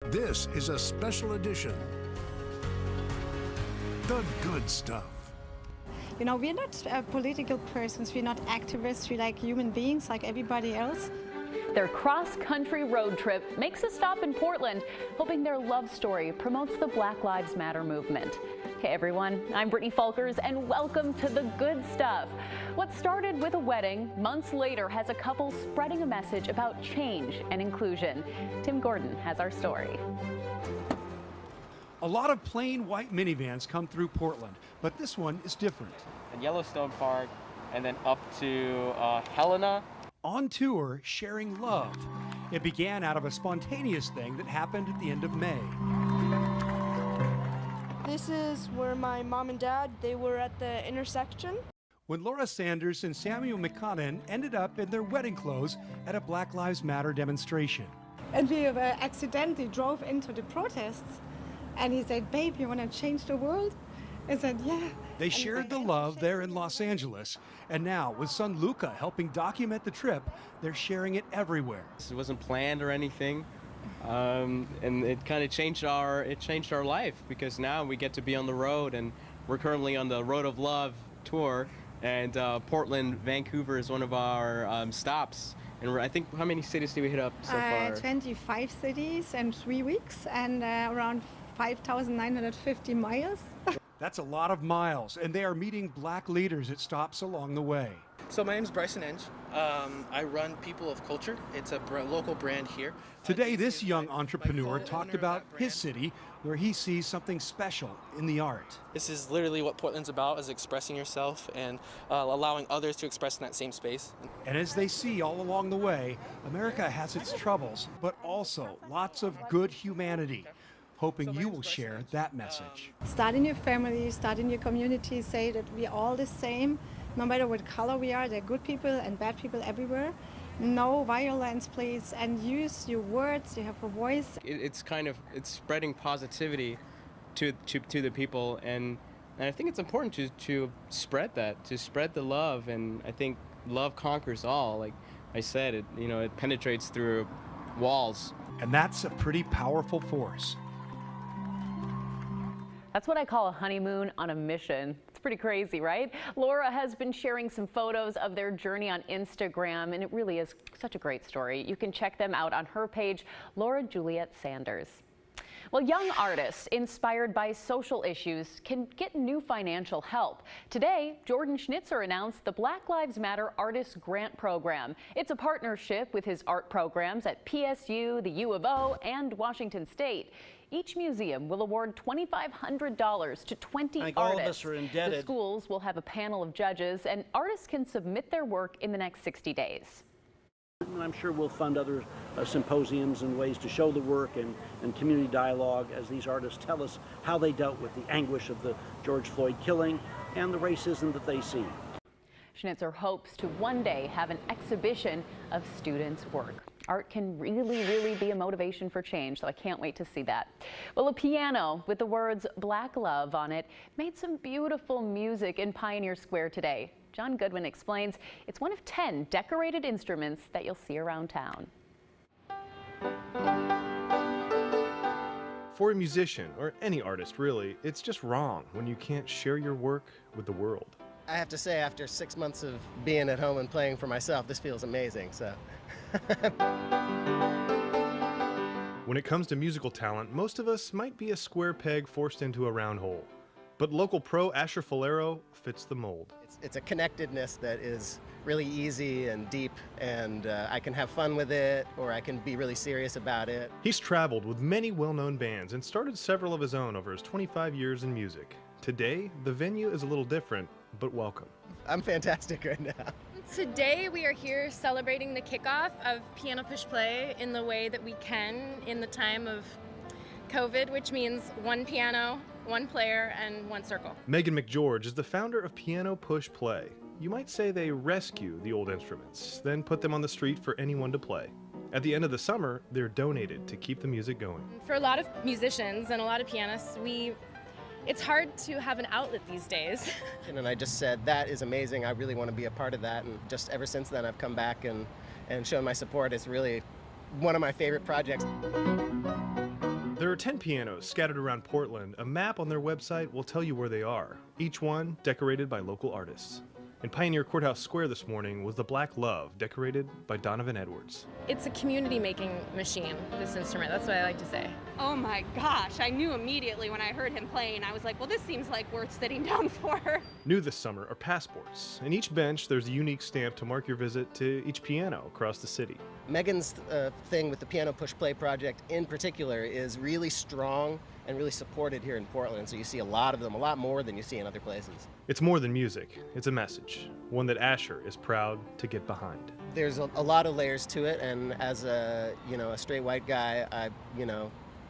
This is a special edition. The Good Stuff. You know, we're not political persons, we're not activists, we're like human beings like everybody else. Their cross-country road trip makes a stop in Portland, hoping their love story promotes the Black Lives Matter movement. Hey everyone, I'm Brittany Falkers and welcome to The Good Stuff. What started with a wedding, months later has a couple spreading a message about change and inclusion. Tim Gordon has our story. A lot of plain white minivans come through Portland, but this one is different. At Yellowstone Park and then up to Helena. On tour, sharing love. It began out of a spontaneous thing that happened at the end of May. This is where my mom and dad, they were at the intersection. When Laura Sanders and Samuel McConnon ended up in their wedding clothes at a Black Lives Matter demonstration. And we accidentally drove into the protests and he said, "Babe, you want to change the world?" I said, "Yeah." They shared the love there in Los Angeles, and now with son Luca helping document the trip, they're sharing it everywhere. It wasn't planned or anything, and it kind of changed our life because now we get to be on the road, and we're currently on the Road of Love tour, and Portland, Vancouver is one of our stops. And I think, how many cities did we hit up so far? 25 cities in 3 weeks and around 5,950 miles. That's a lot of miles, and they are meeting black leaders at stops along the way. So my name is Bryson Enge. I run People of Culture. It's a local brand here. Today, this young entrepreneur talked about his city, where he sees something special in the art. This is literally what Portland's about, is expressing yourself and allowing others to express in that same space. And as they see all along the way, America has its troubles, but also lots of good humanity. Hoping you will share that message. Start in your family, start in your community, say that we're all the same. No matter what color we are, there are good people and bad people everywhere. No violence, please, and use your words, you have a voice. It's spreading positivity to the people, and I think it's important to spread that, to spread the love, and I think love conquers all. Like I said, it penetrates through walls. And that's a pretty powerful force. That's what I call a honeymoon on a mission. It's pretty crazy, right? Laura has been sharing some photos of their journey on Instagram, and it really is such a great story. You can check them out on her page, Laura Juliet Sanders. Well, young artists inspired by social issues can get new financial help. Today, Jordan Schnitzer announced the Black Lives Matter Artist Grant Program. It's a partnership with his art programs at PSU, the U of O, and Washington State. Each museum will award $2,500 to 20 artists. All of us are indebted. The schools will have a panel of judges, and artists can submit their work in the next 60 days. I'm sure we'll fund other symposiums and ways to show the work and community dialogue as these artists tell us how they dealt with the anguish of the George Floyd killing and the racism that they see. Schnitzer hopes to one day have an exhibition of students' work. Art can really be a motivation for change, so I can't wait to see that. Well, a piano with the words Black Love on it made some beautiful music in Pioneer Square today. John Goodwin explains it's one of 10 decorated instruments that you'll see around town. For a musician, or any artist really, it's just wrong when you can't share your work with the world. I have to say, after 6 months of being at home and playing for myself, this feels amazing. So. When it comes to musical talent, most of us might be a square peg forced into a round hole. But local pro Asher Falero fits the mold. It's a connectedness that is really easy and deep, and I can have fun with it, or I can be really serious about it. He's traveled with many well-known bands and started several of his own over his 25 years in music. Today, the venue is a little different, but welcome. I'm fantastic right now. Today we are here celebrating the kickoff of Piano Push Play in the way that we can in the time of COVID, which means one piano, one player, and one circle. Megan McGeorge is the founder of Piano Push Play. You might say they rescue the old instruments, then put them on the street for anyone to play. At the end of the summer, they're donated to keep the music going. For a lot of musicians and a lot of pianists, it's hard to have an outlet these days. And I just said, that is amazing. I really want to be a part of that. And just ever since then, I've come back and shown my support. It's really one of my favorite projects. There are 10 pianos scattered around Portland. A map on their website will tell you where they are, each one decorated by local artists. In Pioneer Courthouse Square this morning was the Black Love, decorated by Donovan Edwards. It's a community-making machine, this instrument. That's what I like to say. Oh my gosh, I knew immediately when I heard him playing. I was like, well, this seems like worth sitting down for. New this summer are passports. In each bench, there's a unique stamp to mark your visit to each piano across the city. Megan's thing with the Piano Push Play project in particular is really strong and really supported here in Portland. So you see a lot of them, a lot more than you see in other places. It's more than music. It's a message, one that Asher is proud to get behind. There's a lot of layers to it, and as a straight white guy,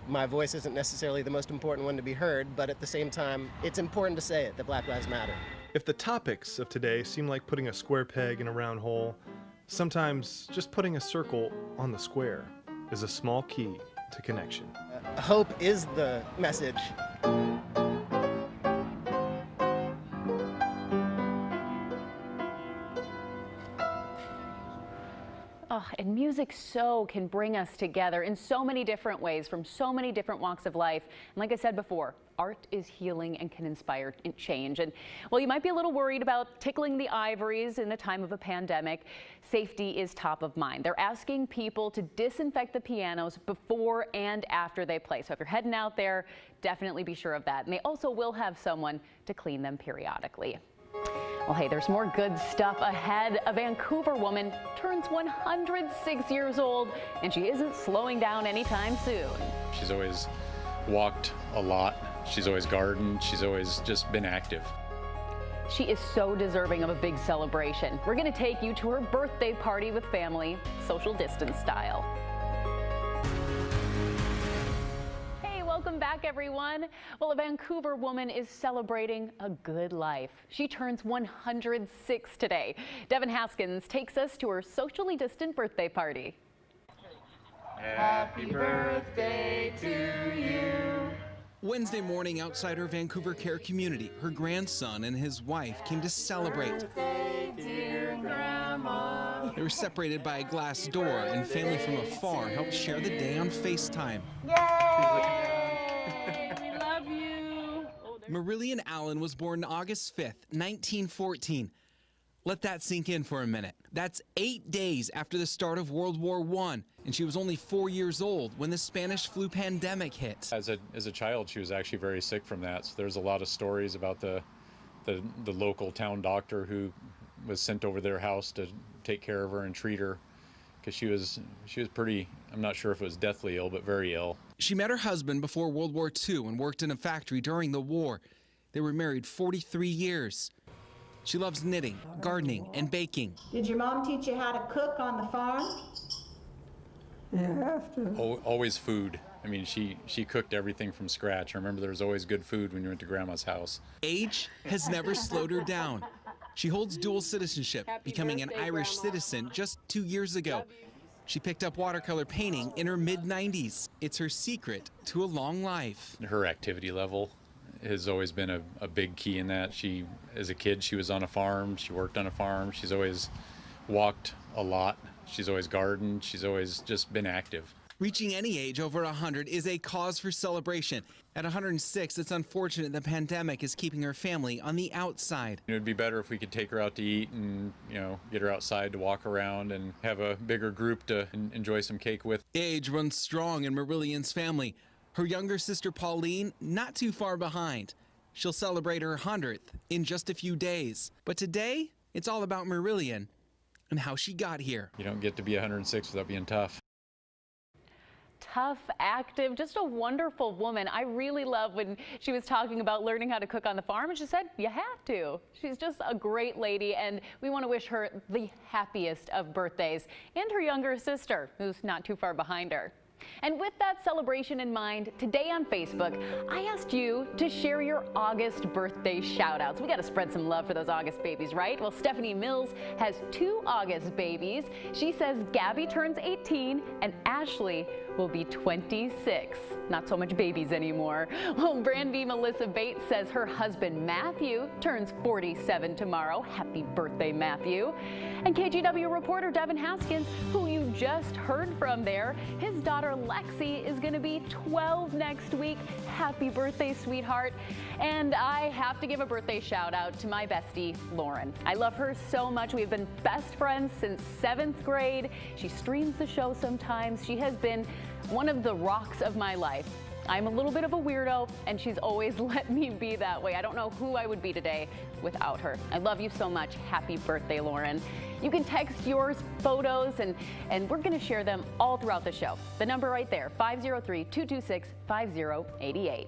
my voice isn't necessarily the most important one to be heard, but at the same time, it's important to say it, that Black Lives Matter. If the topics of today seem like putting a square peg in a round hole, sometimes just putting a circle on the square is a small key to connection. Hope is the message. Oh, and music so can bring us together in so many different ways from so many different walks of life. And like I said before, art is healing and can inspire change. And while you might be a little worried about tickling the ivories in the time of a pandemic, safety is top of mind. They're asking people to disinfect the pianos before and after they play. So if you're heading out there, definitely be sure of that. And they also will have someone to clean them periodically. Well, hey, there's more good stuff ahead. A Vancouver woman turns 106 years old, and she isn't slowing down anytime soon. She's always walked a lot. She's always gardened. She's always just been active. She is so deserving of a big celebration. We're going to take you to her birthday party with family, social distance style. Welcome back, everyone. Well, a Vancouver woman is celebrating a good life. She turns 106 today. Devin Haskins takes us to her socially distant birthday party. Happy birthday to you. Wednesday morning outside her Vancouver care community, her grandson and his wife came to celebrate. Birthday, dear Grandma. They were separated by a glass door, and family from afar helped share the day on FaceTime. Yay! Marillion Allen was born August 5th, 1914. Let that sink in for a minute. That's 8 days after the start of World War I, and she was only 4 years old when the Spanish flu pandemic hit. As a child, she was actually very sick from that. So there's a lot of stories about the local town doctor who was sent over their house to take care of her and treat her, because she was pretty, I'm not sure if it was deathly ill, but very ill. She met her husband before World War II and worked in a factory during the war. They were married 43 years. She loves knitting, gardening, and baking. Did your mom teach you how to cook on the farm? You have to. Always food. I mean, she cooked everything from scratch. I remember there was always good food when you went to Grandma's house. Age has never slowed her down. She holds dual citizenship, becoming an Irish citizen just 2 years ago. She picked up watercolor painting in her mid-90s. It's her secret to a long life. Her activity level has always been a big key in that. As a kid, she was on a farm. She worked on a farm. She's always walked a lot. She's always gardened. She's always just been active. Reaching any age over 100 is a cause for celebration. At 106, it's unfortunate the pandemic is keeping her family on the outside. It would be better if we could take her out to eat and, get her outside to walk around and have a bigger group to enjoy some cake with. Age runs strong in Marillion's family. Her younger sister Pauline, not too far behind. She'll celebrate her 100th in just a few days. But today, it's all about Marillion and how she got here. You don't get to be 106 without being tough. Tough, active, just a wonderful woman. I really love when she was talking about learning how to cook on the farm, and she said, you have to. She's just a great lady, and we want to wish her the happiest of birthdays, and her younger sister, who's not too far behind her. And with that celebration in mind, today on Facebook, I asked you to share your August birthday shout-outs. We got to spread some love for those August babies, right? Well, Stephanie Mills has 2 August babies. She says Gabby turns 18 and Ashley will be 26. Not so much babies anymore. Well, Brandy Melissa Bates says her husband Matthew turns 47 tomorrow. Happy birthday, Matthew. And KGW reporter Devin Haskins, who you just heard from there, his daughter Lexi is going to be 12 next week. Happy birthday, sweetheart. And I have to give a birthday shout out to my bestie, Lauren. I love her so much. We've been best friends since 7th grade. She streams the show sometimes. She has been one of the rocks of my life. I'm a little bit of a weirdo, and she's always let me be that way. I don't know who I would be today without her. I love you so much. Happy birthday, Lauren. You can text your photos, and we're going to share them all throughout the show. The number right there, 503-226-5088.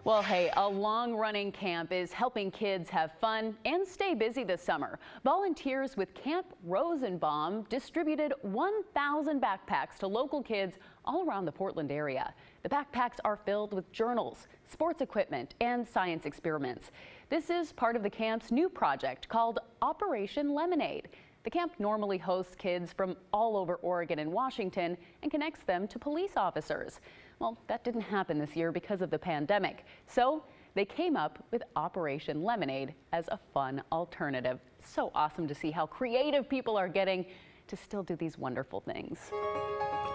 Well, hey, a long-running camp is helping kids have fun and stay busy this summer. Volunteers with Camp Rosenbaum distributed 1,000 backpacks to local kids all around the Portland area. The backpacks are filled with journals, sports equipment, and science experiments. This is part of the camp's new project called Operation Lemonade. The camp normally hosts kids from all over Oregon and Washington and connects them to police officers. Well, that didn't happen this year because of the pandemic. So they came up with Operation Lemonade as a fun alternative. So awesome to see how creative people are getting to still do these wonderful things.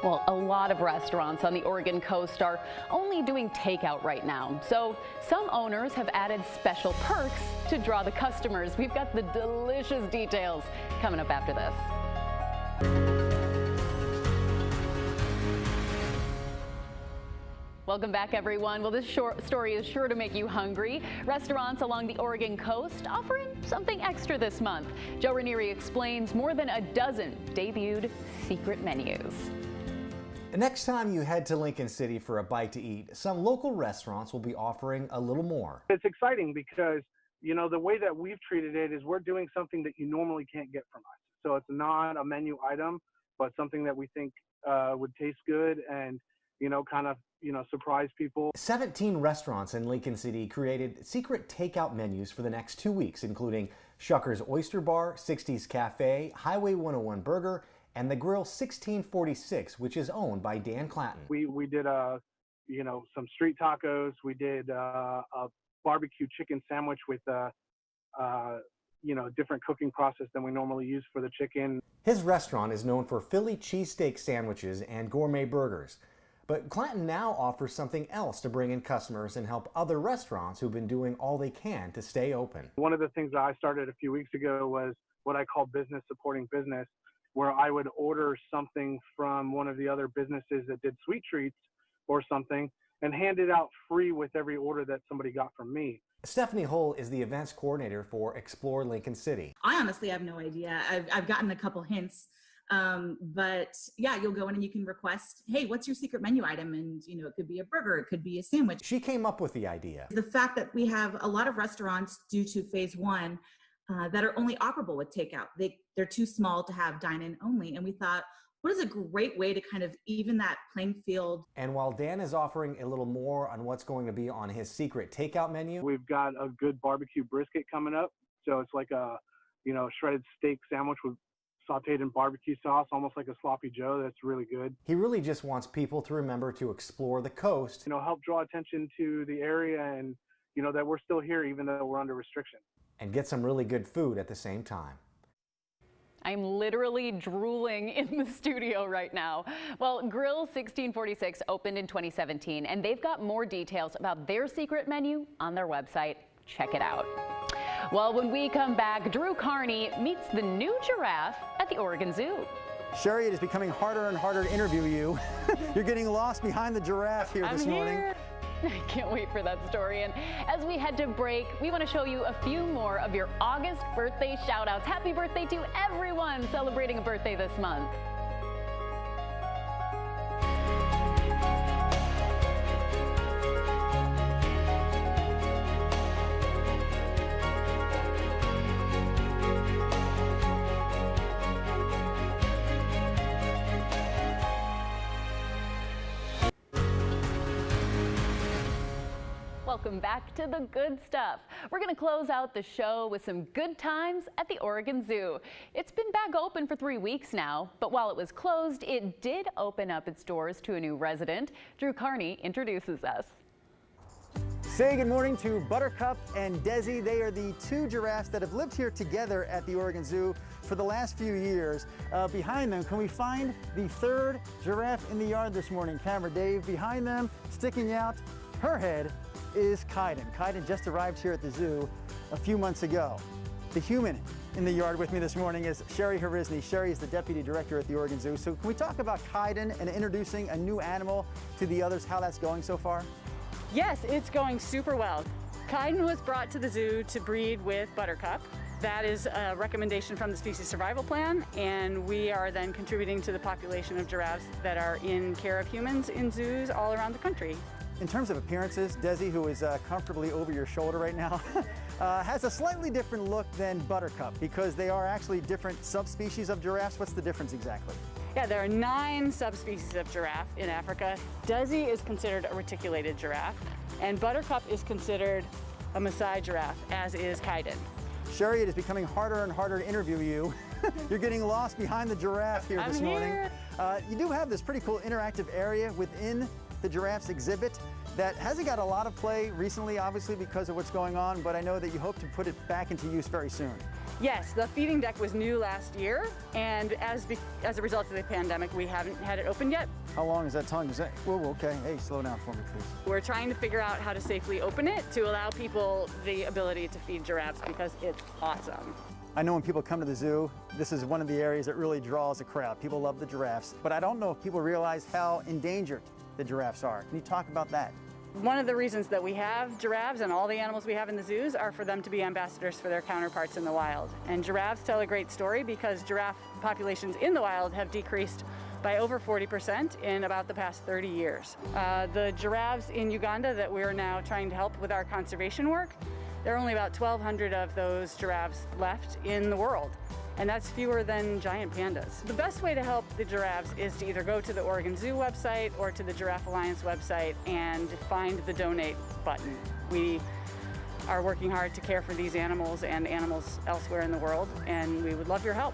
Well, a lot of restaurants on the Oregon coast are only doing takeout right now. So some owners have added special perks to draw the customers. We've got the delicious details coming up after this. Welcome back, everyone. Well, this story is sure to make you hungry. Restaurants along the Oregon coast offering something extra this month. Joe Ranieri explains more than a dozen debuted secret menus. Next time you head to Lincoln City for a bite to eat, some local restaurants will be offering a little more. It's exciting because, you know, the way that we've treated it is we're doing something that you normally can't get from us. So it's not a menu item, but something that we think would taste good and, you know, kind of, you know, surprise people. 17 restaurants in Lincoln City created secret takeout menus for the next 2 weeks, including Shucker's Oyster Bar, 60s Cafe, Highway 101 Burger, and the Grill 1646, which is owned by Dan Clanton. We did you know, some street tacos. We did a barbecue chicken sandwich with you know, different cooking process than we normally use for the chicken. His restaurant is known for Philly cheesesteak sandwiches and gourmet burgers. But Clanton now offers something else to bring in customers and help other restaurants who've been doing all they can to stay open. One of the things that I started a few weeks ago was what I call business supporting business, where I would order something from one of the other businesses that did sweet treats or something and hand it out free with every order that somebody got from me. Stephanie Hull is the events coordinator for Explore Lincoln City. I honestly have no idea. I've gotten a couple hints. But yeah, you'll go in and you can request, hey, what's your secret menu item? And, you know, it could be a burger, it could be a sandwich. She came up with the idea. The fact that we have a lot of restaurants due to phase one that are only operable with takeout. They're too small to have dine-in only. And we thought, what is a great way to kind of even that playing field? And while Dan is offering a little more on what's going to be on his secret takeout menu, we've got a good barbecue brisket coming up. So it's like a, you know, shredded steak sandwich with sauteed in barbecue sauce, almost like a sloppy Joe. That's really good. He really just wants people to remember to explore the coast. You know, help draw attention to the area and, you know, that we're still here even though we're under restriction. And get some really good food at the same time. I'm literally drooling in the studio right now. Well, Grill 1646 opened in 2017, and they've got more details about their secret menu on their website. Check it out. Well, when we come back, Drew Carney meets the new giraffe at the Oregon Zoo. Sherry, it is becoming harder and harder to interview you. You're getting lost behind the giraffe here this morning. I can't wait for that story. And as we head to break, we want to show you a few more of your August birthday shout-outs. Happy birthday to everyone celebrating a birthday this month. Welcome back to The Good Stuff. We're going to close out the show with some good times at the Oregon Zoo. It's been back open for 3 weeks now, but while it was closed, it did open up its doors to a new resident. Drew Carney introduces us. Say good morning to Buttercup and Desi. They are the two giraffes that have lived here together at the Oregon Zoo for the last few years. Behind them, can we find the third giraffe in the yard this morning? Camera Dave, behind them, sticking out her head is Kaiden. Kaiden just arrived here at the zoo a few months ago. The human in the yard with me this morning is Sherry Harizny. Sherry is the deputy director at the Oregon Zoo. So can we talk about Kaiden and introducing a new animal to the others, how that's going so far? Yes, it's going super well. Kaiden was brought to the zoo to breed with Buttercup. That is a recommendation from the Species Survival Plan, and we are then contributing to the population of giraffes that are in care of humans in zoos all around the country. In terms of appearances, Desi, who is comfortably over your shoulder right now, has a slightly different look than Buttercup because they are actually different subspecies of giraffes. What's the difference exactly? Yeah, there are 9 subspecies of giraffe in Africa. Desi is considered a reticulated giraffe, and Buttercup is considered a Maasai giraffe, as is Kaiden. Sherry, it is becoming harder and harder to interview you. You're getting lost behind the giraffe here this morning. You do have this pretty cool interactive area within the giraffe's exhibit that hasn't got a lot of play recently, obviously, because of what's going on, but I know that you hope to put it back into use very soon. Yes, the feeding deck was new last year, and as a result of the pandemic, we haven't had it open yet. How long is that tongue? Is that, whoa, okay, hey, slow down for me, please. We're trying to figure out how to safely open it to allow people the ability to feed giraffes because it's awesome. I know when people come to the zoo, this is one of the areas that really draws a crowd. People love the giraffes, but I don't know if people realize how endangered the giraffes are. Can you talk about that? One of the reasons that we have giraffes and all the animals we have in the zoos are for them to be ambassadors for their counterparts in the wild. And giraffes tell a great story because giraffe populations in the wild have decreased by over 40% in about the past 30 years. The giraffes in Uganda that we're now trying to help with our conservation work, there are only about 1,200 of those giraffes left in the world. And that's fewer than giant pandas. The best way to help the giraffes is to either go to the Oregon Zoo website or to the Giraffe Alliance website and find the donate button. We are working hard to care for these animals and animals elsewhere in the world, and we would love your help.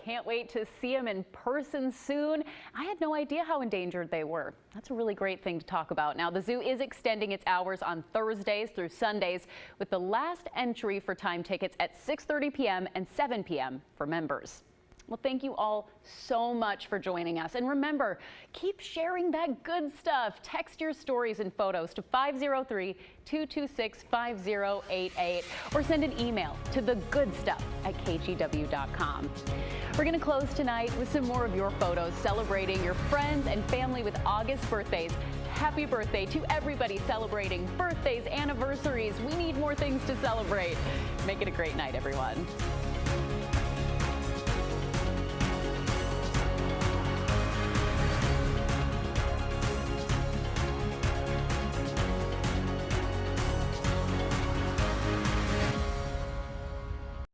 Can't wait to see them in person soon. I had no idea how endangered they were. That's a really great thing to talk about. Now, the zoo is extending its hours on Thursdays through Sundays with the last entry for time tickets at 6:30 p.m. and 7 p.m. for members. Well, thank you all so much for joining us. And remember, keep sharing that good stuff. Text your stories and photos to 503-226-5088 or send an email to thegoodstuff@kgew.com. We're going to close tonight with some more of your photos celebrating your friends and family with August birthdays. Happy birthday to everybody celebrating birthdays, anniversaries. We need more things to celebrate. Make it a great night, everyone.